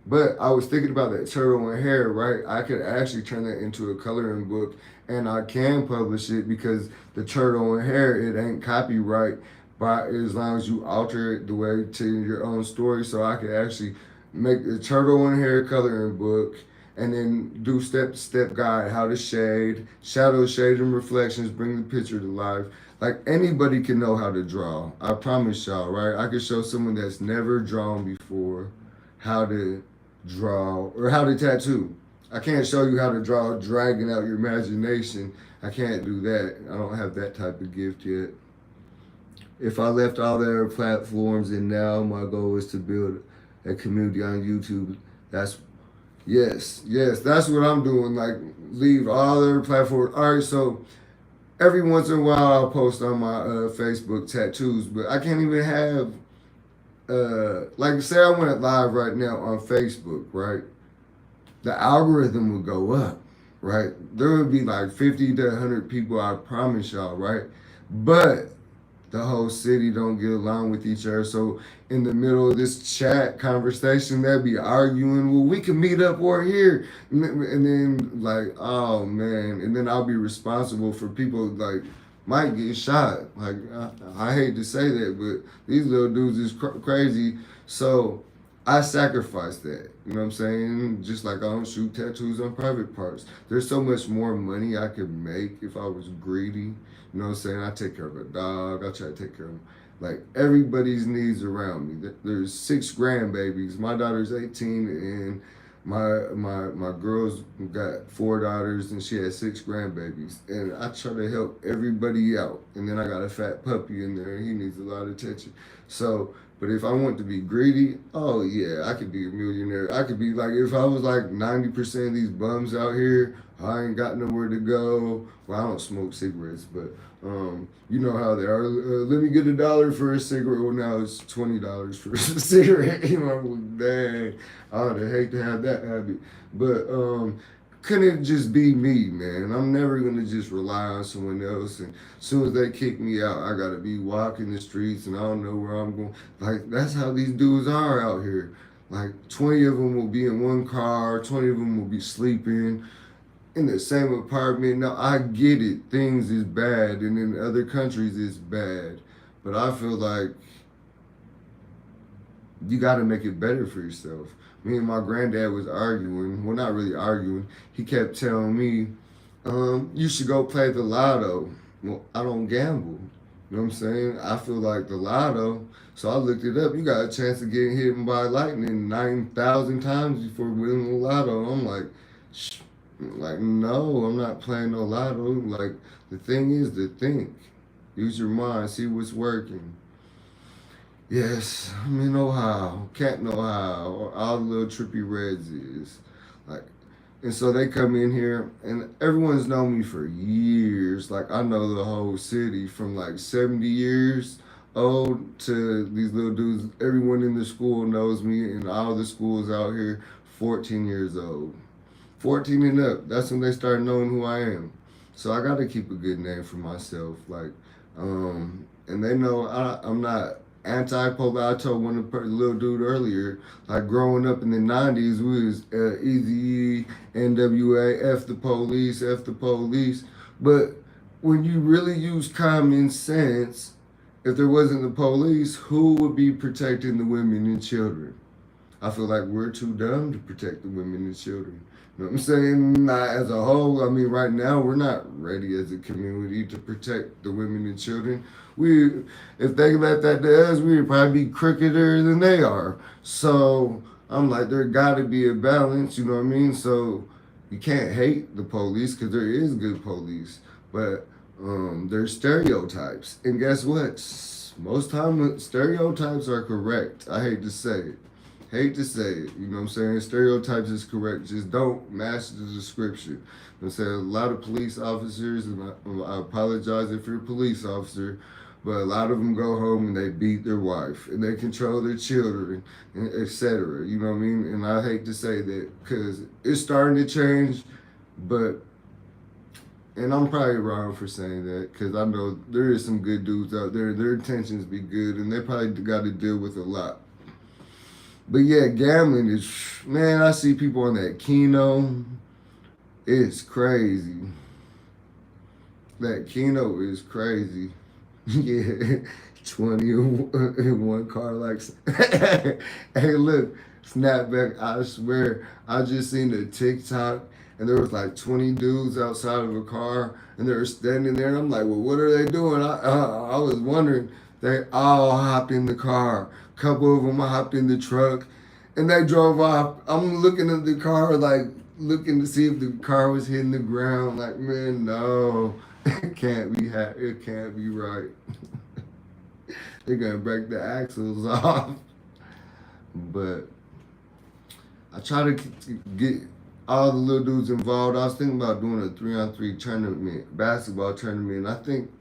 But I was thinking about that turtle and hair, right? I could actually turn that into a coloring book and I can publish it because the turtle and hair, it ain't copyright, but as long as you alter it the way to your own story. So I could actually make the turtle and hair coloring book and then do step-to-step guide, how to shade, shadow, shade, and reflections, bring the picture to life. Like anybody can know how to draw. I promise y'all, right? I could show someone that's never drawn before how to draw or how to tattoo. I can't show you how to draw dragging out your imagination. I can't do that. I don't have that type of gift yet. If I left all their platforms and now my goal is to build a community on YouTube, that's yes, that's what I'm doing. Like leave all their platforms. All right, so every once in a while I'll post on my Facebook tattoos, but I can't even have like say I went live right now on Facebook, right? The algorithm would go up, right? There would be like 50 to 100 people, I promise y'all, right? But the whole city don't get along with each other. So in the middle of this chat conversation, they'll be arguing, well, we can meet up or here. And then like, oh man. And then I'll be responsible for people like might get shot. Like, I hate to say that, but these little dudes is crazy. So I sacrifice that. You know what I'm saying? Just like I don't shoot tattoos on private parts. There's so much more money I could make if I was greedy. You know what I'm saying? I take care of a dog. I try to take care of like everybody's needs around me. There's 6 grandbabies. My daughter's 18 and my girl's got 4 daughters and she has 6 grandbabies. And I try to help everybody out. And then I got a fat puppy in there and he needs a lot of attention. So, but if I want to be greedy, oh yeah, I could be a millionaire. I could be like, if I was like 90% of these bums out here, I ain't got nowhere to go. Well, I don't smoke cigarettes, but you know how they are. Let me get $1 for a cigarette. Well, now it's $20 for a cigarette. You know, dang, I would hate to have that habit. But couldn't it just be me, man? I'm never gonna just rely on someone else. And as soon as they kick me out, I gotta be walking the streets and I don't know where I'm going. Like that's how these dudes are out here. Like 20 of them will be in one car, 20 of them will be sleeping in the same apartment. Now I get it, things is bad, and in other countries it's bad, but I feel like you got to make it better for yourself. Me and my granddad was arguing. Well, not really arguing. He kept telling me, "You should go play the lotto." Well, I don't gamble. You know what I'm saying? I feel like the lotto. So I looked it up. You got a chance of getting hit by lightning 9,000 times before winning the lotto. I'm like, no, I'm not playing no lotto. Like, the thing is to think. Use your mind, see what's working. Yes, I'm in Ohio, Canton, Ohio, or all the little trippy reds is. Like, and so they come in here, and everyone's known me for years. Like, I know the whole city from like 70 years old to these little dudes. Everyone in the school knows me, and all the schools out here, 14 years old. 14 and up, that's when they start knowing who I am. So I got to keep a good name for myself. Like, and they know I'm not anti-police. I told one little dude earlier, like growing up in the 90s, we was Eazy-E, NWA, F the police, F the police. But when you really use common sense, if there wasn't the police, who would be protecting the women and children? I feel like we're too dumb to protect the women and children. You know what I'm saying? Not as a whole. I mean, right now we're not ready as a community to protect the women and children. We, if they let that to us, we'd probably be crooketer than they are. So I'm like, there got to be a balance. You know what I mean? So you can't hate the police because there is good police, but there's stereotypes, and guess what? Most time stereotypes are correct. I hate to say it. Hate to say it, you know what I'm saying? Stereotypes is correct. Just don't match the description. I'm saying a lot of police officers, and I apologize if you're a police officer, but a lot of them go home and they beat their wife and they control their children, and etc. You know what I mean? And I hate to say that because it's starting to change, but and I'm probably wrong for saying that because I know there is some good dudes out there. Their intentions be good, and they probably got to deal with a lot. But yeah, gambling is, man, I see people on that Keno. It's crazy. That Keno is crazy. Yeah, 20 in one car. Like, hey, look, snapback, I swear, I just seen the TikTok and there was like 20 dudes outside of a car and they were standing there. And I'm like, well, what are they doing? I was wondering. They all hopped in the car. Couple of them hopped in the truck, and they drove off. I'm looking at the car, like looking to see if the car was hitting the ground. Like, man, no, it can't be. It can't be right. They're gonna break the axles off. But I try to get all the little dudes involved. I was thinking about doing a 3-on-3 tournament, basketball tournament. And I think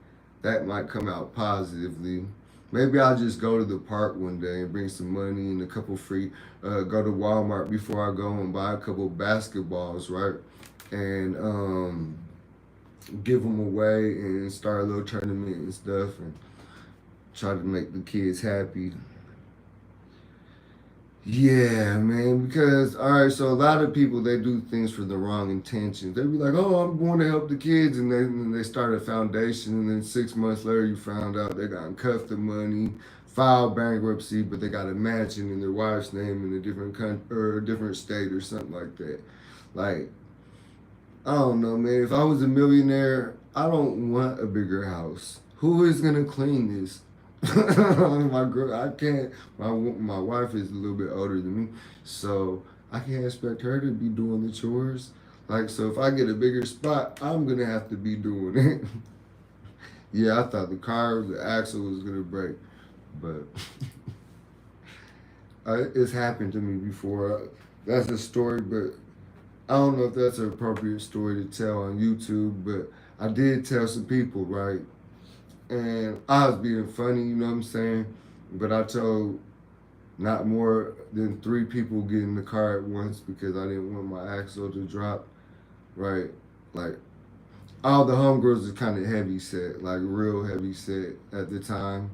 that might come out positively. Maybe I'll just go to the park one day and bring some money and a couple free, go to Walmart before I go and buy a couple basketballs, right? And give them away and start a little tournament and stuff and try to make the kids happy. Yeah, man, because, all right, so a lot of people, they do things for the wrong intentions. They be like, oh, I'm going to help the kids, and they start a foundation, and then 6 months later you found out they got cuffed the money, filed bankruptcy, but they got a mansion in their wife's name in a different country or a different state or something like that. Like, I don't know, man. If I was a millionaire, I don't want a bigger house. Who is going to clean this? My girl, I can't. My wife is a little bit older than me, so I can't expect her to be doing the chores. Like, so if I get a bigger spot, I'm gonna have to be doing it. Yeah, I thought the axle was gonna break, but it's happened to me before. That's a story, but I don't know if that's an appropriate story to tell on YouTube. But I did tell some people, right? And I was being funny, you know what I'm saying? But I told not more than 3 people get in the car at once because I didn't want my axle to drop, right? Like, all the homegirls is kind of heavy set, like real heavy set at the time.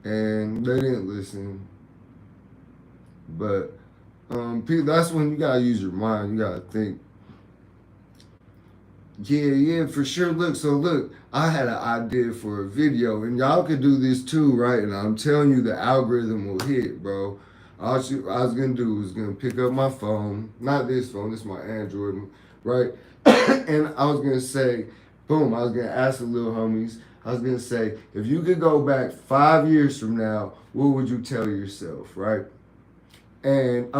And they didn't listen. But that's when you gotta use your mind. You gotta think. Yeah, for sure. Look, I had an idea for a video, and y'all could do this too, right? And I'm telling you, the algorithm will hit, bro. All I was gonna do was gonna pick up my phone, not this phone, this is my Android, right? And I was gonna say, boom, I was gonna ask the little homies, I was gonna say, if you could go back 5 years from now, what would you tell yourself, right? And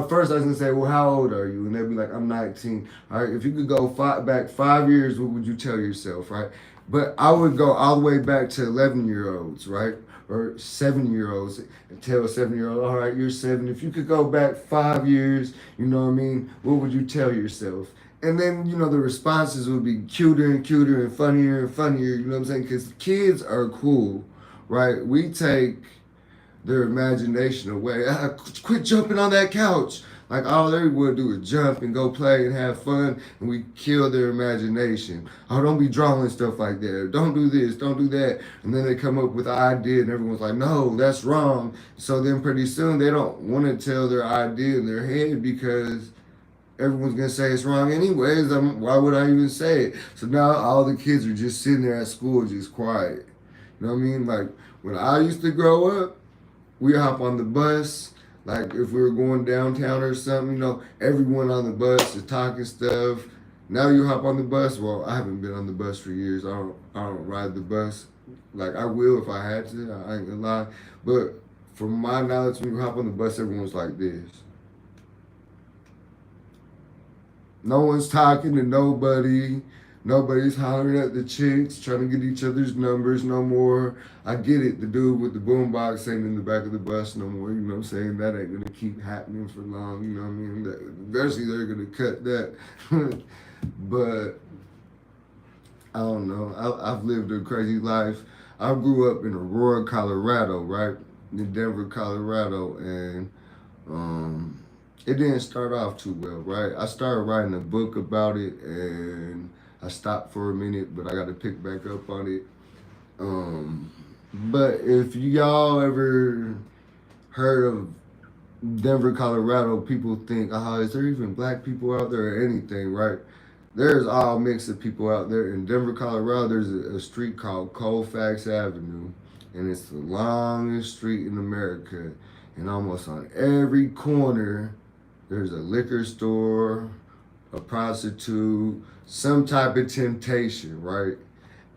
first I was gonna say, well, how old are you? And they'd be like, I'm 19. All right, if you could go back 5 years, what would you tell yourself, right? But I would go all the way back to 11-year-olds, right? Or 7-year-olds and tell a 7-year-old, all right, you're 7. If you could go back 5 years, you know what I mean? What would you tell yourself? And then, you know, the responses would be cuter and cuter and funnier, you know what I'm saying? Because kids are cool, right? We take their imagination away. Quit jumping on that couch. Like, all they would do is jump and go play and have fun, and we kill their imagination. Oh, don't be drawing stuff like that. Don't do this, don't do that. And then they come up with an idea, and everyone's like, no, that's wrong. So then pretty soon they don't want to tell their idea in their head because everyone's going to say it's wrong anyways. Why would I even say it? So now all the kids are just sitting there at school just quiet. You know what I mean? Like, when I used to grow up, we hop on the bus. Like if we were going downtown or something, everyone on the bus is talking stuff. Now you hop on the bus. Well, I haven't been on the bus for years. I don't ride the bus. Like I will if I had to. I ain't gonna lie. But from my knowledge, when you hop on the bus, everyone's like this. No one's talking to nobody. Nobody's hollering at the chicks, trying to get each other's numbers no more. I get it. The dude with the boombox ain't in the back of the bus no more. You know what I'm saying? That ain't going to keep happening for long. You know what I mean? Eventually, they're going to cut that. But I don't know. I've lived a crazy life. I grew up in Aurora, Colorado, right? In Denver, Colorado. And it didn't start off too well, right? I started writing a book about it, and I stopped for a minute, but I got to pick back up on it. But if y'all ever heard of Denver, Colorado, people think, is there even black people out there or anything, right? There's all mix of people out there. In Denver, Colorado, there's a street called Colfax Avenue, and it's the longest street in America. And almost on every corner, there's a liquor store, a prostitute, some type of temptation, right?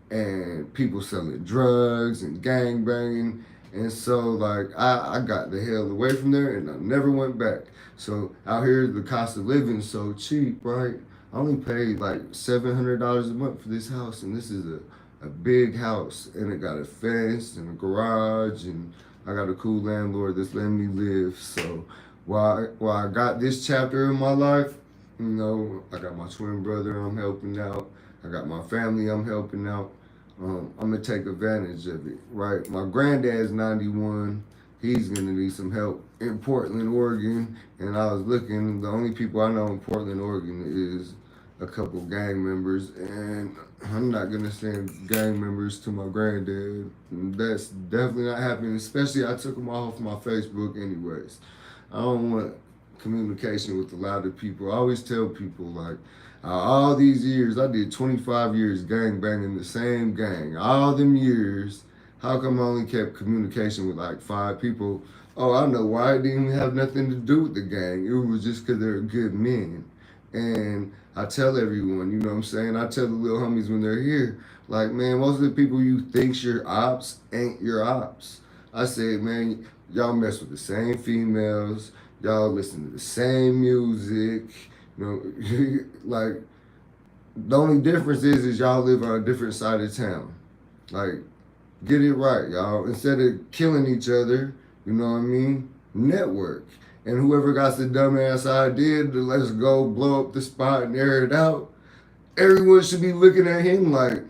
And people selling drugs and gang banging. And so, like, I got the hell away from there and I never went back. So, out here, the cost of living is so cheap, right? I only paid like $700 a month for this house, and this is a big house, and it got a fence and a garage, and I got a cool landlord that's letting me live. So, while I got this chapter in my life, I got my twin brother I'm helping out. I got my family I'm helping out. I'm gonna take advantage of it, right? My granddad's 91. He's gonna need some help in Portland, Oregon. And I was looking. The only people I know in Portland, Oregon, is a couple gang members, and I'm not gonna send gang members to my granddad. That's definitely not happening. Especially I took them off my Facebook, anyways. I don't want communication with a lot of people. I always tell people, like, all these years, I did 25 years gang banging the same gang. All them years, how come I only kept communication with like 5 people? Oh, I know why. It didn't have nothing to do with the gang. It was just because they're good men. And I tell everyone, you know what I'm saying? I tell the little homies when they're here, like, man, most of the people you think's your ops ain't your ops. I said, man, y'all mess with the same females. Y'all listen to the same music. Like, the only difference is y'all live on a different side of town. Like, get it right, y'all. Instead of killing each other, you know what I mean? Network. And whoever got the dumbass idea to let's go blow up the spot and air it out, everyone should be looking at him like,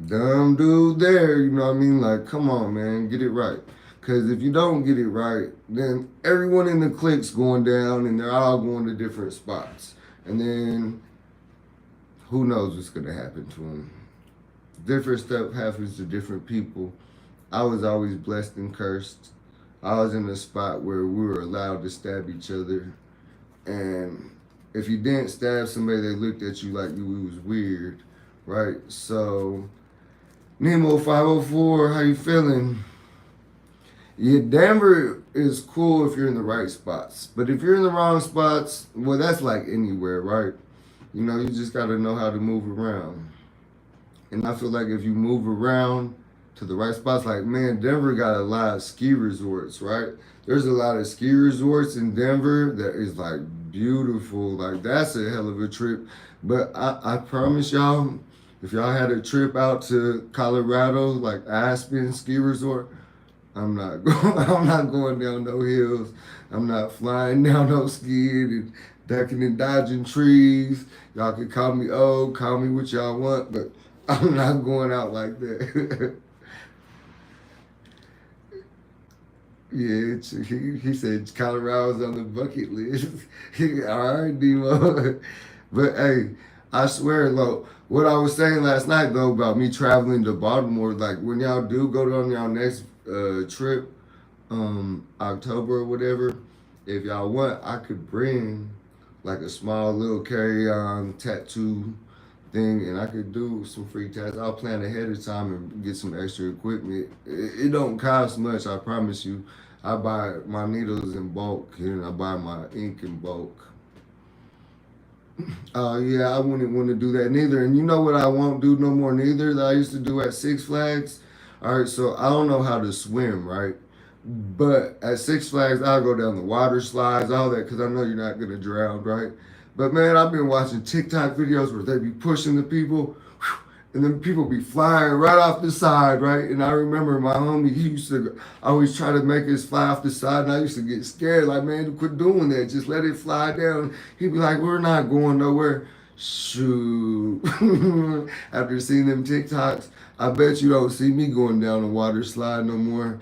dumb dude there, you know what I mean? Like, come on, man, get it right. Because if you don't get it right, then everyone in the clique's going down and they're all going to different spots. And then who knows what's going to happen to them. Different stuff happens to different people. I was always blessed and cursed. I was in a spot where we were allowed to stab each other. And if you didn't stab somebody, they looked at you like you was weird, right? So, Nemo 504, how you feeling? Yeah, Denver is cool if you're in the right spots. But if you're in the wrong spots, well, that's like anywhere, right? You just got to know how to move around. And I feel like if you move around to the right spots, like, man, Denver got a lot of ski resorts, right? There's a lot of ski resorts in Denver that is, like, beautiful. Like, that's a hell of a trip. But I promise y'all, if y'all had a trip out to Colorado, like Aspen Ski Resort, I'm not going down no hills. I'm not flying down no skiing and ducking and dodging trees. Y'all can call me old, call me what y'all want, but I'm not going out like that. Yeah, he said Colorado's on the bucket list. All right, Demo. But hey, I swear, look, what I was saying last night, though, about me traveling to Baltimore, like, when y'all do go on y'all next trip, October or whatever, if y'all want, I could bring like a small little carry-on tattoo thing, and I could do some free tats. I'll plan ahead of time and get some extra equipment. It don't cost much, I promise you. I buy my needles in bulk and I buy my ink in bulk. Yeah, I wouldn't want to do that neither. And you know what I won't do no more neither that I used to do at Six Flags? All right, so I don't know how to swim, right? But at Six Flags, I'll go down the water slides, all that, because I know you're not going to drown, right? But man, I've been watching TikTok videos where they be pushing the people, and then people be flying right off the side, right? And I remember my homie, he used to always try to make us fly off the side, and I used to get scared, like, man, quit doing that. Just let it fly down. He'd be like, we're not going nowhere. Shoot. After seeing them TikToks, I bet you don't see me going down the water slide no more.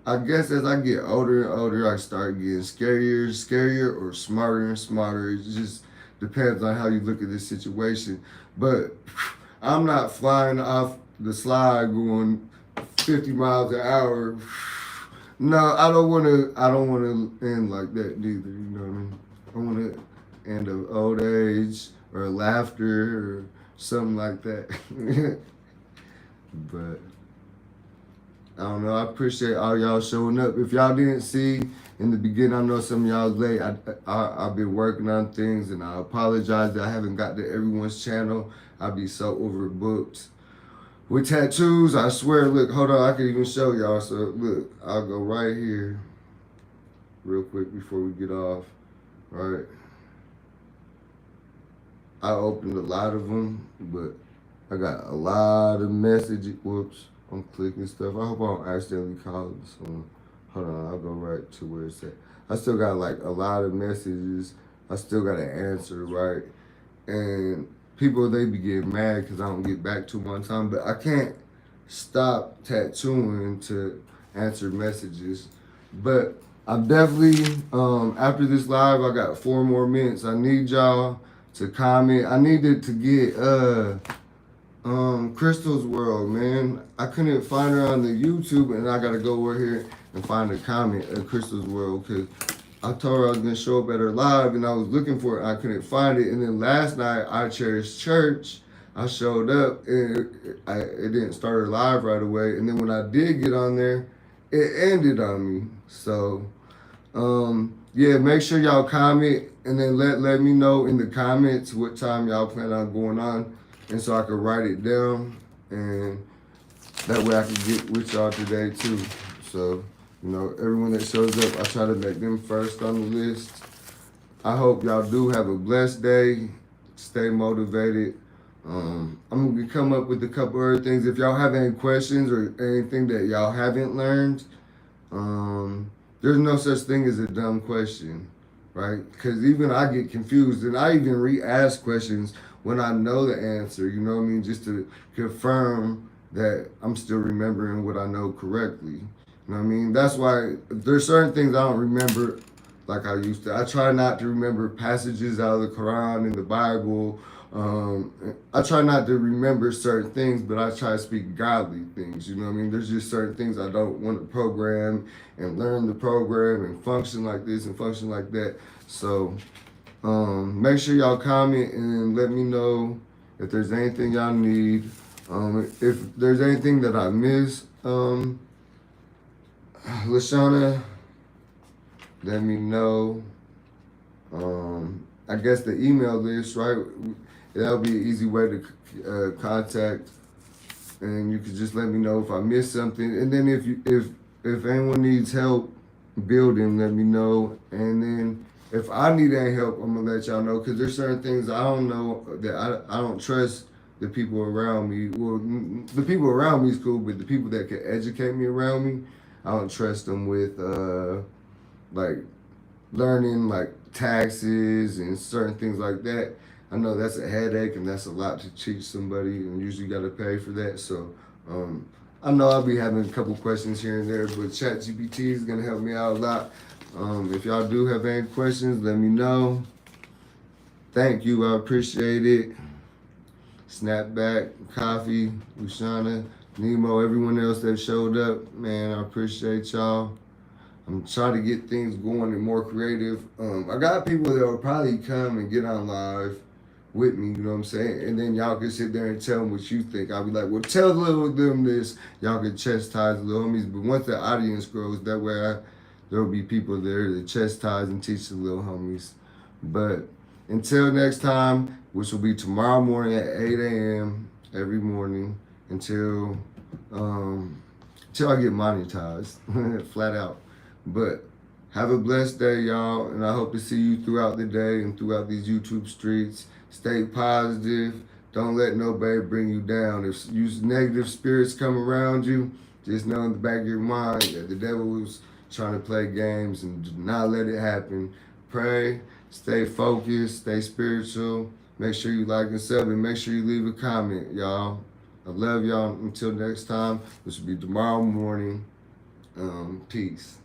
I guess as I get older and older, I start getting scarier and scarier or smarter and smarter. It just depends on how you look at this situation. But I'm not flying off the slide going 50 miles an hour. No, I don't want to. I don't want to end like that neither. You know what I mean? I want to end of old age or laughter or something like that. But I don't know. I appreciate all y'all showing up. If y'all didn't see in the beginning, I know some of y'all late. I've been working on things, and I apologize that I haven't got to everyone's channel. I'll be so overbooked. With tattoos, I swear, look, hold on, I can even show y'all. So, look, I'll go right here real quick before we get off. All right. I opened a lot of them, but I got a lot of messages. Whoops, I'm clicking stuff. I hope I don't accidentally call someone. Hold on, I'll go right to where it's at. I still got like a lot of messages. I still got to answer, right? And people, they be getting mad because I don't get back to them on time, but I can't stop tattooing to answer messages. But I'm definitely, after this live, I got 4 more minutes. I need y'all to comment. I needed to get Crystal's World, man. I couldn't find her on the YouTube, and I gotta go over here and find a comment at Crystal's World because I told her I was gonna show up at her live, and I was looking for it. I couldn't find it, and then last night I Cherish Church. I showed up, and it didn't start her live right away. And then when I did get on there, it ended on me. So, yeah, make sure y'all comment, and then let me know in the comments what time y'all plan on going on, and so I can write it down, and that way I can get with y'all today too. So, you know, everyone that shows up, I try to make them first on the list. I hope y'all do have a blessed day. Stay motivated. I'm gonna come up with a couple other things. If y'all have any questions or anything that y'all haven't learned, there's no such thing as a dumb question, right? Because even I get confused, and I even re-ask questions when I know the answer, you know what I mean? Just to confirm that I'm still remembering what I know correctly. You know what I mean? That's why there's certain things I don't remember like I used to. I try not to remember passages out of the Quran and the Bible. I try not to remember certain things, but I try to speak godly things. You know what I mean? There's just certain things I don't want to program and learn the program and function like this and function like that. So make sure y'all comment and let me know if there's anything y'all need. If there's anything that I missed, Lashana, let me know. I guess the email list, right? That'll be an easy way to contact, and you can just let me know if I missed something. And then if anyone needs help building, let me know. And then if I need any help, I'm gonna let y'all know, because there's certain things I don't know that I don't trust the people around me. Well, the people around me is cool, but the people that can educate me around me, I don't trust them with like learning like taxes and certain things like that. I know that's a headache and that's a lot to teach somebody, and usually got to pay for that. So I know I'll be having a couple questions here and there, but ChatGPT is gonna help me out a lot. If y'all do have any questions, let me know. Thank you, I appreciate it. Snapback, Coffee, Lushana, Nemo, everyone else that showed up, man, I appreciate y'all. I'm trying to get things going and more creative. I got people that will probably come and get on live, with me, you know what I'm saying? And then y'all can sit there and tell them what you think. I'll be like, well, tell little them this. Y'all can chastise the little homies. But once the audience grows, that way there will be people there to chastise and teach the little homies. But until next time, which will be tomorrow morning at 8 a.m. every morning until I get monetized, flat out. But have a blessed day, y'all, and I hope to see you throughout the day and throughout these YouTube streets. Stay positive. Don't let nobody bring you down. If negative spirits come around you, just know in the back of your mind that the devil was trying to play games, and do not let it happen. Pray, stay focused, stay spiritual. Make sure you like and sub, and make sure you leave a comment, y'all. I love y'all. Until next time, which will be tomorrow morning. Peace.